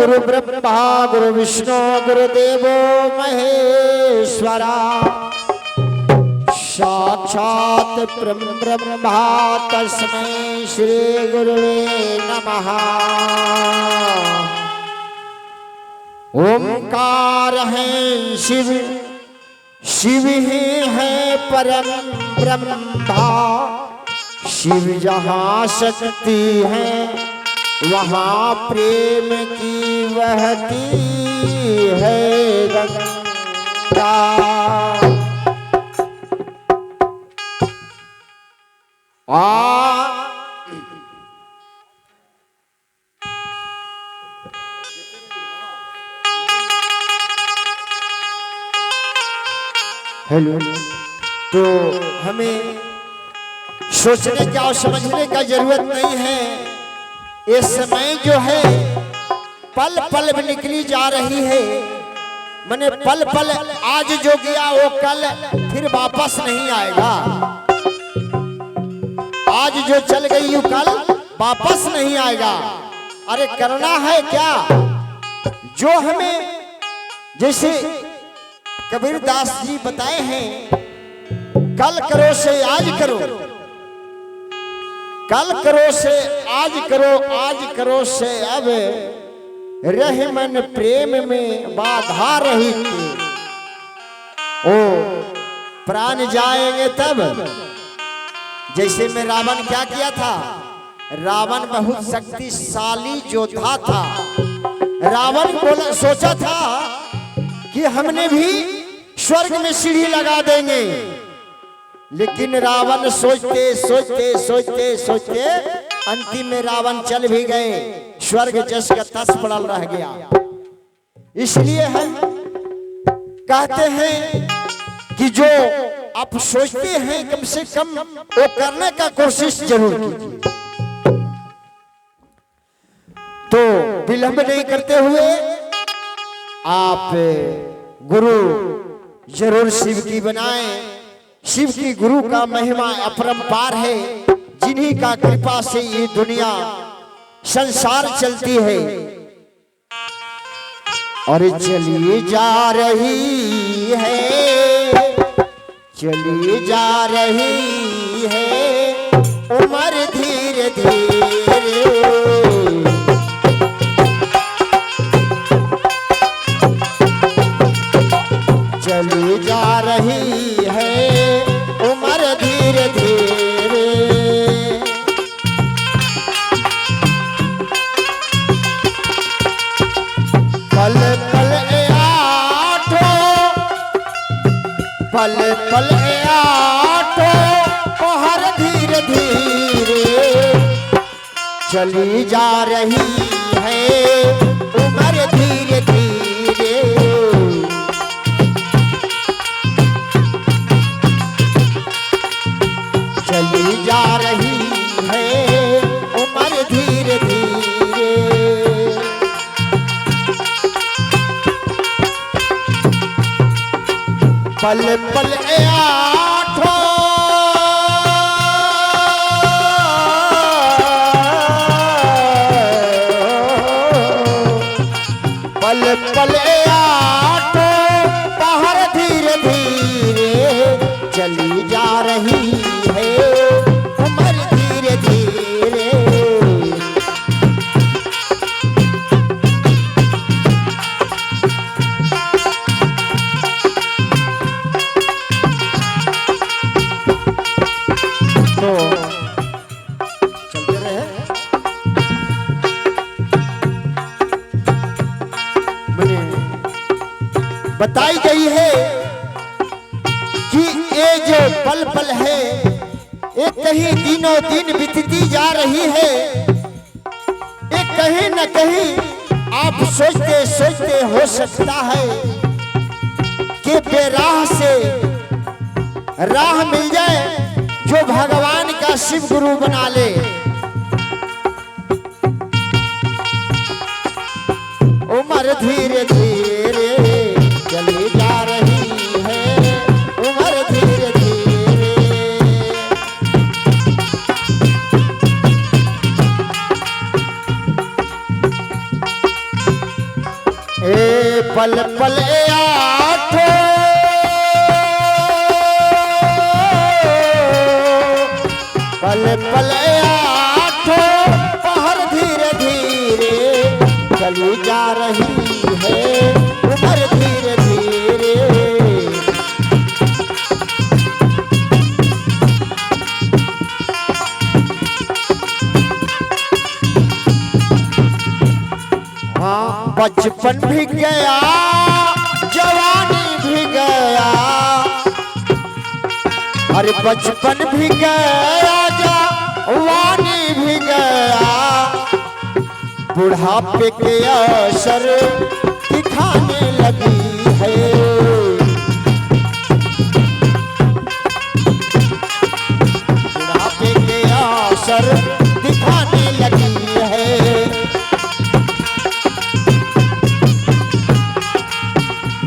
गुरु ब्रह्मा गुरु विष्णु गुरुदेवो महेश्वरा साक्षात ब्रह्मा तस्मै श्री गुरुवे नमः। ओंकार है शिव, शिव ही है परम ब्रह्मा। शिव जहाँ शक्ति है वहाँ प्रेम की बहती है गंगा। हेलो, तो हमें सोचने का और समझने का जरूरत नहीं है। ये समय जो है पल पल में निकली जा रही है। मैंने पल पल आज जो गया वो कल फिर वापस नहीं आएगा। आज जो चल गई वो कल वापस नहीं आएगा। अरे करना है क्या जो हमें, जैसे कबीर दास जी बताए हैं, कल करो से आज करो, कल करो से आज करो, आज करो से अब रहे मन प्रेम में बाधा रही थी। ओ प्राण जाएंगे तब। जैसे में रावण क्या किया था, रावण बहुत शक्तिशाली योद्धा था। रावण बोला, सोचा था कि हमने भी स्वर्ग में सीढ़ी लगा देंगे, लेकिन रावण सोचते सोचते सोचते सोचते अंतिम में रावण चल भी गए, स्वर्ग जस का तस पड़ल रह गया। इसलिए हम कहते हैं कि जो आप सोचते हैं कम से कम वो करने का कोशिश जरूर कीजिए। तो विलंब नहीं करते हुए आप गुरु जरूर शिव की बनाएं। शिव की गुरु का महिमा अपरंपार है, जिन्हीं का कृपा से ये दुनिया संसार चलती है। और चली जा रही है, चली जा रही है उम्र धीरे धीरे। चली जा रही है उम्र धीरे धीरे। पल पल आठो, पल पल आठो पहर धीरे धीरे। चली जा रही है उम्र धीरे धीरे। चली जा रही है उम्र धीरे धीरे। पल पल आठो, पल पल आठो पहर धीरे धीरे। चली जा रही है उम्र धीरे धीरे। तो चलते रहे। मैंने बताई गई है कि ये जो पल पल है एक कहीं दिनों दिन बीतती जा रही है। एक कहीं न कहीं आप सोचते सोचते हो सकता है कि बेराह से राह मिल जाए, जो भगवान का शिव गुरु बना ले। उम्र धीरे धीरे चली जा रही है उम्र धीरे धीरे। ए पल पल आठो पल पल आठो पहर धीरे धीरे चली जा रही है उम्र धीरे धीरे। हाँ बचपन भी गया जवानी भी गया, अरे बचपन भी गया जवानी भी गया, बुढ़ापे के असर दिखाने लगी है। बुढ़ापे के असर दिखाने लगी है।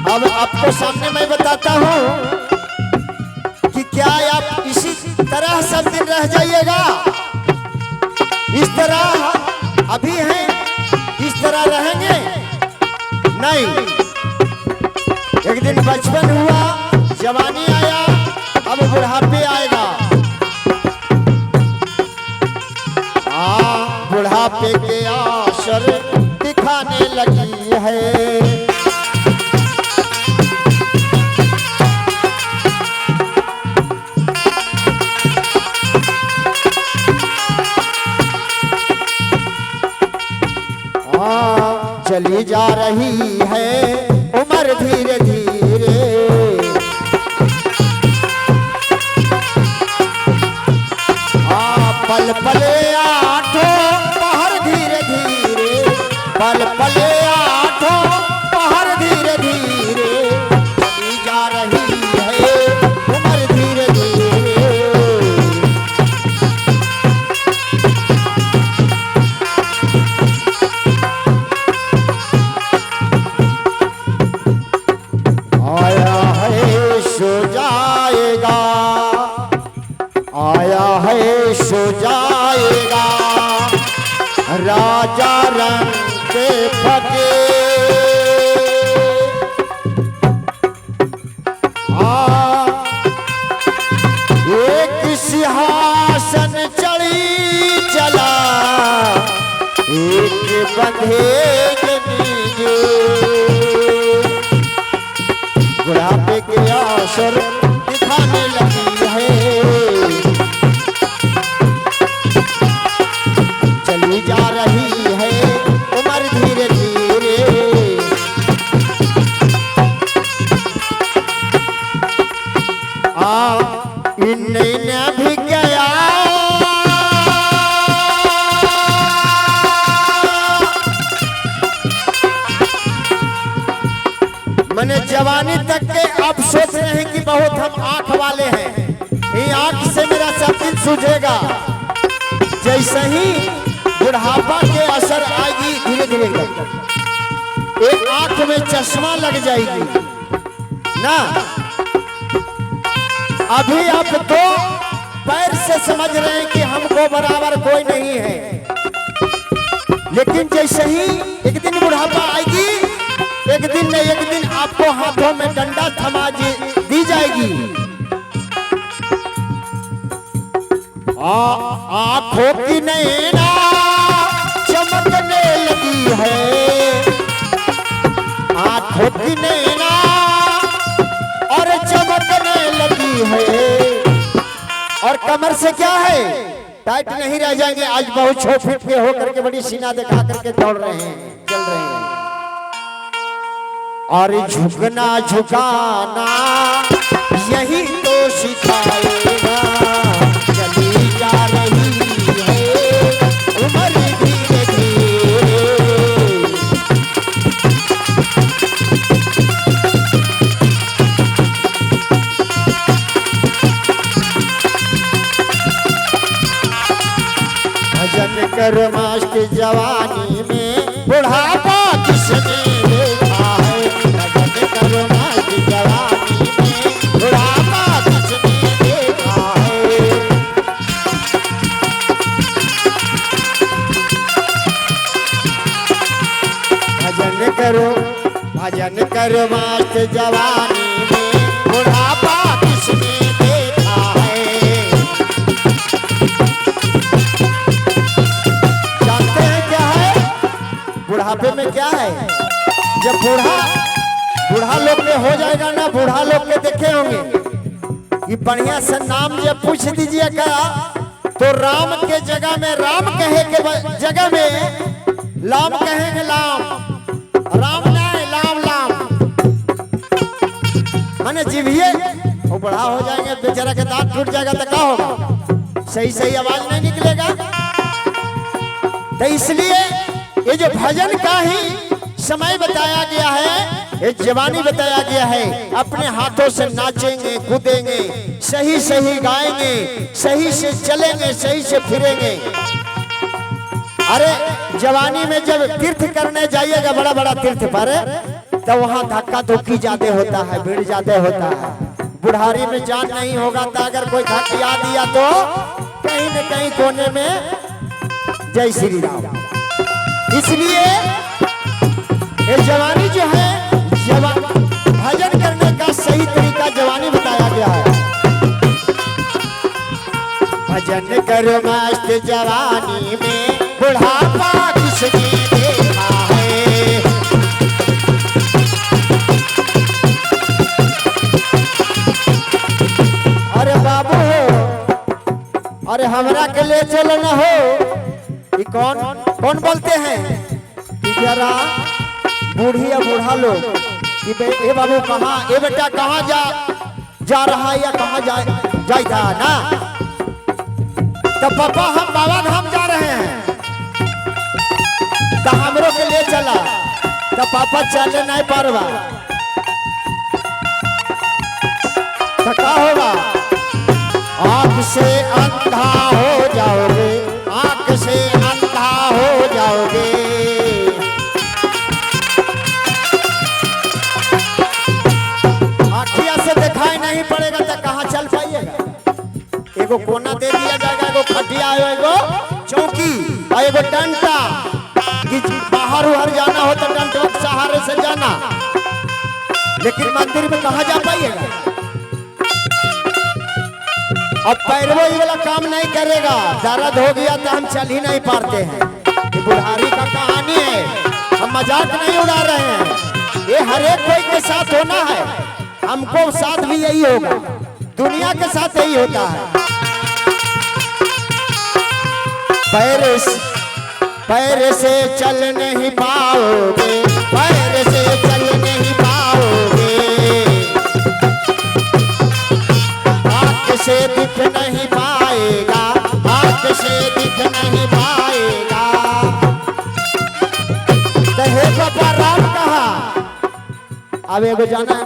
अब आपको सामने मैं बताता हूं कि क्या आप इसी तरह सब दिन रह जाइएगा, इस तरह अभी हैं इस तरह रहेंगे? नहीं, एक दिन बचपन हुआ, जवानी आया, अब बुढ़ापे आएगा। बुढ़ापे के असर दिखाने लगी है। चली जा रही है उम्र धीरे धीरे। पल पल आठो पहर धीरे धीरे, पल पल आठो पहर धीरे धीरे चली जा रही है उम्र धीरे धीरे। आया है सो जाएगा, आया है सो जाएगा, राजा रंग के फके। एक सिंहासन चढ़ी चला, एक बंधे नीचे। बुढ़ापे के असर दिखाने लगी है। चली जा रही है उम्र धीरे धीरे। इन्हें भी गया मैंने जवानी तक के अब सोच रहे हैं कि बहुत हम आंख वाले हैं, ये आंख से मेरा सब दिन सूझेगा। जैसे ही बुढ़ापा के असर आएगी धीरे धीरे एक आंख में चश्मा लग जाएगी ना। अभी आप दो पैर से समझ रहे हैं कि हमको बराबर कोई नहीं है, लेकिन जैसे ही एक दिन बुढ़ापा आएगी, एक दिन न एक दिन आपको हाथों में डंडा थमा दी जाएगी। आंखों की नैना चमकने लगी है, आंखों की नैना और चमकने लगी है। और कमर से क्या है, टाइट नहीं रह जाएंगे। आज बहुत 6 फीट के होकर के बड़ी सीना दिखा करके दौड़ रहे हैं, चल रहे हैं। और झुकना झुकाना यही तो सिखाएगा। चली जा रही है उम्र धीरे धीरे। भजन कर मस्त जवानी में बुढ़ापा किसने देखा है। भजन कर मस्त जवानी में बुढ़ापा किसने देखा है। भजन करो भजन करो मस्त जवानी में बुढ़ापा किसने देखा है। जानते हैं क्या है बुढ़ापे में क्या है? जब बूढ़ा लोग में हो जाएगा ना, बूढ़ा लोग के देखे होंगे कि बढ़िया से नाम जब पूछ दीजिएगा तो राम के जगह में राम कहे के जगह में लाम कहेंगे। लाम राम नहीं लाम लाम माने जीविए। वो बड़ा हो जाएंगे बेचारा के दांत टूट जाएगा तो क्या होगा? सही सही आवाज नहीं निकलेगा। तो इसलिए ये जो भजन का ही समय बताया गया है, ये जवानी बताया गया है। अपने हाथों से नाचेंगे कूदेंगे, सही सही गाएंगे, सही से चलेंगे, सही से फिरेंगे। अरे जवानी में जब तीर्थ करने जाइएगा बड़ा बड़ा तीर्थ पर, तो वहां धक्का धुक्की ज्यादा होता है, भीड़ ज्यादा होता है। बुढ़ारी में जान नहीं होगा तो अगर कोई धक्का दिया तो कहीं न कहीं कोने में जय श्री राम। इसलिए ये जवानी जो है, भजन करने का सही तरीका जवानी बताया गया है। भजन करो मस्त जवानी में बुढ़ापा किसने देखा है। अरे बाबू हो, अरे हमरा के ले चलो ना हो। ये कौन बोलते हैं कि जरा बूढ़ी या बूढ़ा लोग कि ए बाबू कहाँ, ए बेटा कहाँ जा रहा है या कहाँ जाता है ना। तो पापा हम बाबा धाम जा रहे हैं, तो हमरो के लिए चला। तो पापा चले नहीं पारवा तो क्या होगा? आँख से अंधा हो जाओगे, आँख से अंधा हो जाओगे। दिखाई नहीं पड़ेगा तो कहाँ चल पाइएगा? एगो कोना दे दिया जाएगा, एगो खटिया, एगो चौकी और एगो डंडा कि बाहर उहर जाना हो तो डंडा के सहारे से जाना। लेकिन मंदिर में कहाँ जा पाइएगा? अब पैरवो ये वाला काम नहीं करेगा, दर्द हो गया तो हम चल ही नहीं पाते हैं। ये बुढ़ारी का कहानी है, हम मजाक नहीं उड़ा रहे हैं। ये हर एक कोई के साथ होना है, हमको साथ भी यही होगा, दुनिया के साथ यही होता है। पैर से चल नहीं पाओगे, पैर से चल नहीं पाओगे। आँख से दिख नहीं पाएगा, आँख से दिख नहीं पाएगा। तो हे बाबा राम कहा। अब एगो जाना है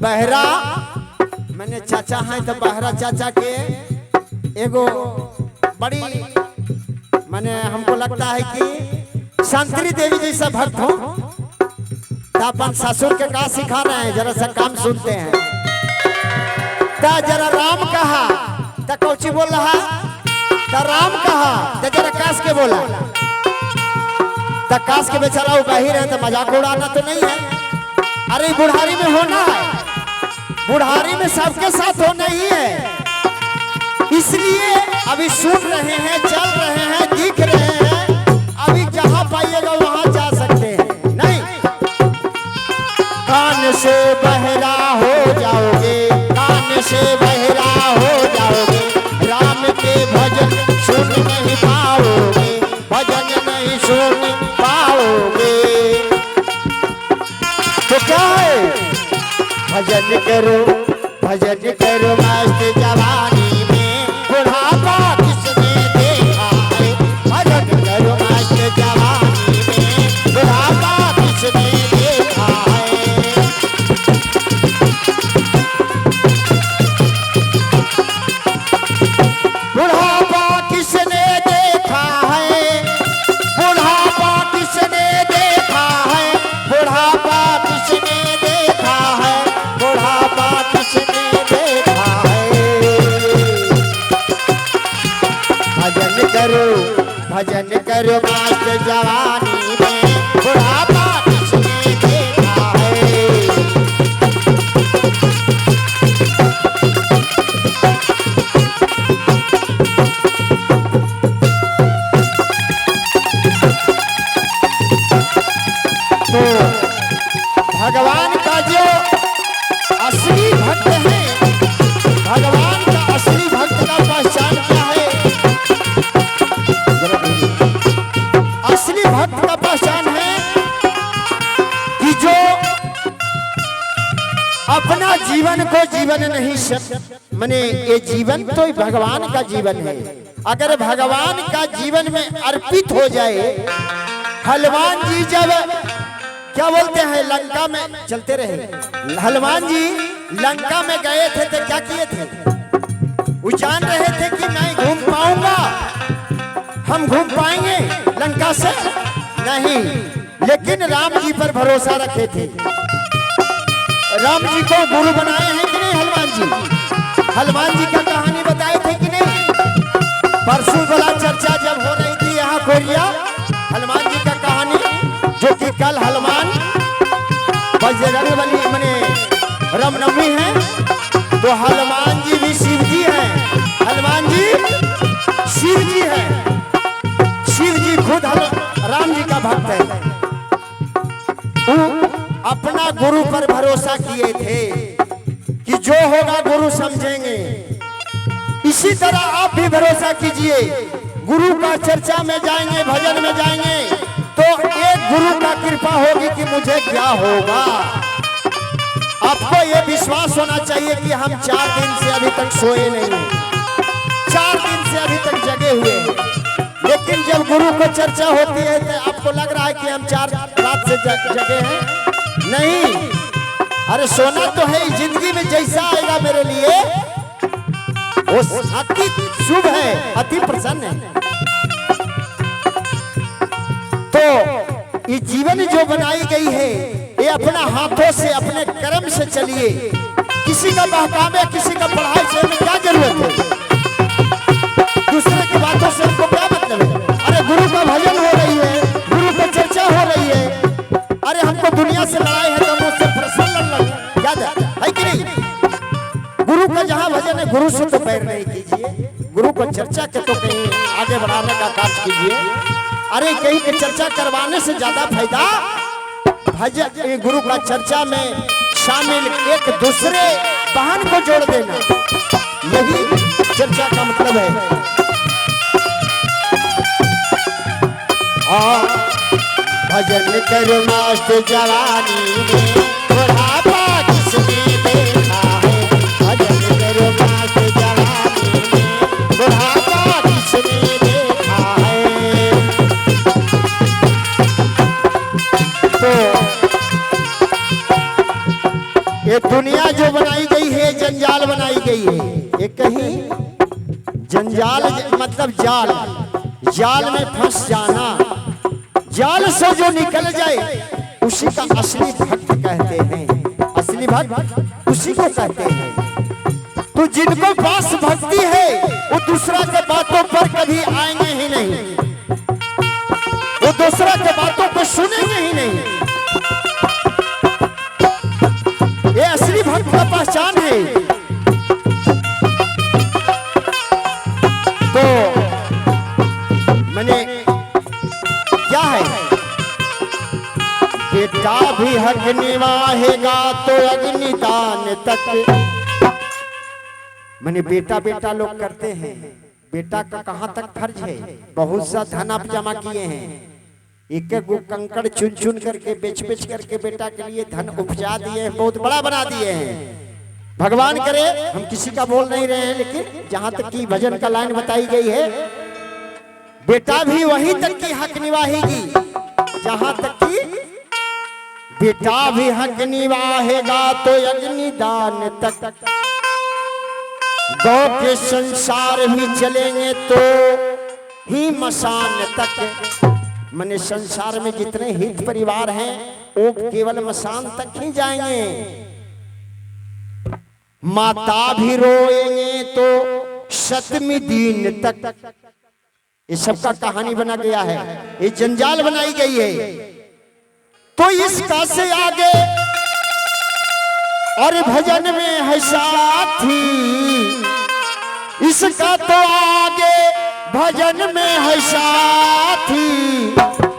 बहरा मैंने चाचा हैं, तो बहरा चाचा के एगो बड़ी मैंने हमको लगता है कि संतरी देवी जैसा भक्त हो। तो अपन ससुर के का सिखा रहे हैं, जरा सा काम सुनते हैं। तो जरा राम कहा तो कौची बोल रहा, तो राम कहा तो जरा काश के बोला। तो काश के बेचारा वो बाहिर है तो मजाक उड़ाना तो नहीं है। अरे बुढ़ारी में होना है, बुढ़ारी में सबके साथ होना ही है। इसलिए अभी सुन रहे हैं, चल रहे हैं, दिख रहे हैं, अभी जहां पाइएगा वहां जा सकते हैं। नहीं, कान से बहरा हो जाओगे, कान से बहरा हो जाओगे। राम के भजन सुन नहीं पाओगे, भजन नहीं सुन पाओगे। तो क्या है? भजन करो मस्त जवानी में बुढ़ापा किसने देखा है। भजन करो मस्त जवानी में बुढ़ापा किसने देखा है। बुढ़ापा किसने देखा है, बुढ़ापा किसने देखा है, बुढ़ापा किसने देखा है, बुढ़ापा किसने देखा है। भजन करो मस्त जवानी में बुढ़ापा किसने देखा तो भगवान का जो असली भक्त है, भगवान का असली भक्त का पहचान क्या है? असली भक्त का पहचान है कि जो अपना जीवन को जीवन नहीं माने ये जीवन तो भगवान का जीवन है। अगर भगवान का जीवन में अर्पित हो जाए, हनुमान जी जब क्या बोलते हैं लंका में चलते रहे, हनुमान जी लंका में गए थे तो क्या किए थे? वो जान रहे थे कि मैं घूम पाऊंगा, हम घूम पाएंगे लंका से? नहीं, लेकिन राम जी पर भरोसा रखे थे। राम जी को गुरु बनाए हैं कि नहीं हनुमान जी? हनुमान जी का कहानी बताए थे कि नहीं? परसों वाला चर्चा जब हो रही थी यहाँ कोरिया, हनुमान जी का कहानी, जो कि कल हनुमान बजरंगबली मने रामनवमी है, तो हनुमान जी भी शिव जी हैं। हनुमान जी शिव जी हैं, शिव जी खुद राम जी का भक्त है। अपना गुरु पर भरोसा किए थे कि जो होगा गुरु समझेंगे। इसी तरह आप भी भरोसा कीजिए, गुरु का चर्चा में जाएंगे, भजन में जाएंगे, तो एक गुरु का कृपा होगी कि मुझे क्या होगा। आपको ये विश्वास होना चाहिए कि हम 4 दिन से अभी तक सोए नहीं, 4 दिन से अभी तक जगे हुए, लेकिन जब गुरु को चर्चा होती है तो आपको लग रहा है कि हम 4 रात से जगे हैं। नहीं, अरे सोना तो है, जिंदगी में जैसा आएगा मेरे लिए वो अति शुभ है, अति प्रसन्न है। तो ये जीवन जो बनाई गई है, ये अपना हाथों से अपने कर्म से चलिए। किसी का बहकावे, किसी का पढ़ाई से हमें क्या जरूरत है? दूसरे की बातों से हमको क्या मतलब है? अरे गुरु का भजन हो रही है, गुरु की चर्चा हो रही है, अरे हमको दुनिया से लड़ाई है तो हम उससे प्रसन्न लग याद है कि नहीं? गुरु का जहाँ भजन है, गुरु से तो पैर नहीं कीजिए, गुरु को चर्चा के तो कहीं आगे बढ़ाने का कार्य कीजिए। अरे कहीं की चर्चा करवाने से ज्यादा फायदा भजन, गुरु का चर्चा में शामिल एक दूसरे बहन को जोड़ देना, यही चर्चा का मतलब है। भजन करो मस्त जवानी में, बुढ़ापा किसने देखा है? भजन करो मस्त जवानी में, बुढ़ापा किसने देखा है? तो ये दुनिया जो बनाई गई है, जंजाल बनाई गई है। ये कहीं जंजाल मतलब जाल, जाल में फंस जाना, जाल से जो निकल जाए उसी का असली भक्त कहते हैं। असली भक्त उसी को कहते हैं। तो जिनको पास भक्ति है वो दूसरा के बातों पर कभी आएंगे ही नहीं, वो दूसरा के बातों को सुनेंगे ही नहीं। ये असली भक्त का पहचान है। तो मैंने क्या है, बेटा भी हक निभाएगा तो अग्निदान तक। मैंने बेटा बेटा लोग करते हैं, बेटा का कहाँ तक फर्ज है? बहुत सा धन आप जमा किए हैं, एक एक कंकड़ चुन चुन करके बेच बेच करके बेटा के लिए धन उपजा दिए हैं, बहुत बड़ा बना दिए हैं। भगवान करे, हम किसी का बोल नहीं रहे हैं, लेकिन जहां तक की भजन का लाइन बताई गई है, बेटा भी वहीं तक की हक निभाएगी जहां तक की बेटा भी हक निभाएगा तो अग्निदान तक। गौ के संसार भी चलेंगे तो ही मसान तक। मैंने संसार में जितने हित परिवार हैं वो केवल मसान तक ही जाएंगे। माता भी रोएंगे तो सतमी दिन तक। ये सबका कहानी बना गया है, ये जंजाल बनाई गई है। तो इसका से आगे और भजन में है साथी, इसका तो आगे भजन में है साथी।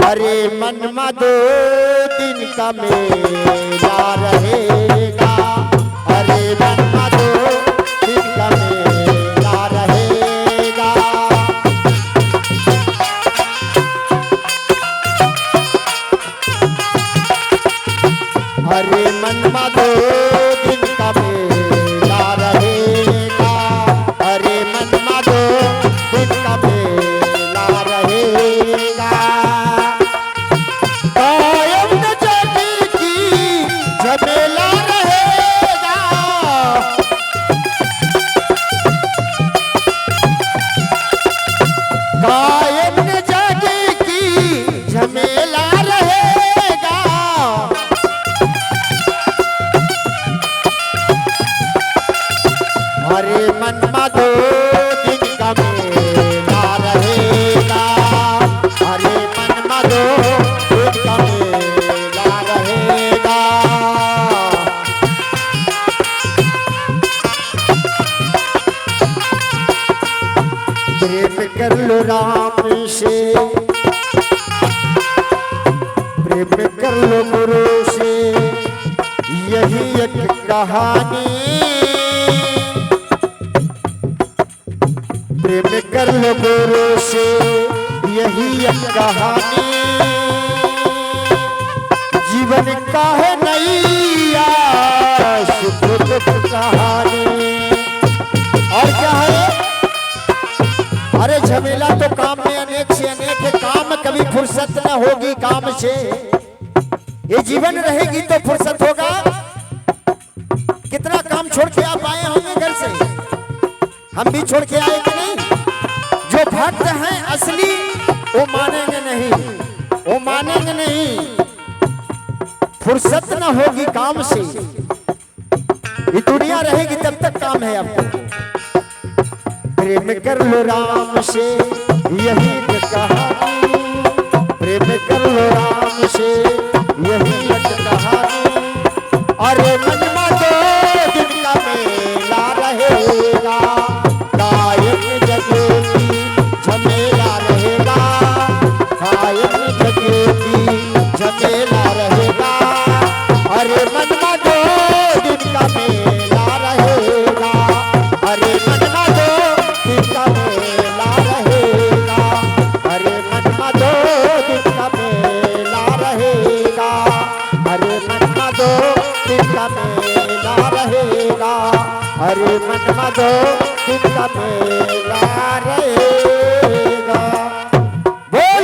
अरे मन मदो दिन का मेला रहेगा। अरे मनमा दो दिन का मेला रहेगा। अरे मनमा दो दिन का मेला रहेगा। अरे मनमा दो दिन का मेला रहेगा। कायम न जगी की झमेला रहेगा। कायम न जगी की झमेला रहेगा। अरे मनमा दो दिन का मेला रहेगा। अरे मनमा दो दिन का मेला रहेगा। प्रेम कर लो राम से, प्रेम कर लो गुरु से, यही एक कहानी। प्रेम कर लो गुरु से, यही एक कहानी। जीवन का है नैया सुख दुख कहानी। और क्या है? अरे झमेला तो काम में अनेक से अनेक है। काम कभी फुर्सत न होगी काम से। ये जीवन रहेगी तो फुर्सत होगा। कितना काम छोड़ के आप आए होंगे घर से, हम भी छोड़ के आए कि नहीं? जो भक्त हैं असली वो मानेंगे नहीं, वो मानेंगे नहीं। फुर्सत न होगी काम से। ये दुनिया रहेगी तब तक काम है आपको। प्रेम कर लो राम से, यही एक कहानी। प्रेम कर लो राम से, यही एक कहानी। अरे मनमा दो दिन का मेला रहेगा। कायम जगेगी झमेला रहेगा। कायम जगेगी झमेला रहेगा। अरे मनमा दो दिन का मेला रहेगा। अरे मनमा दो दिन का मेला रहेगा। अरे मनमा दो दिन का मेला रहेगा। अरे मनमा दो दिन का मेला रहेगा। अरे मनमा दो दिन का मेला रहेगा।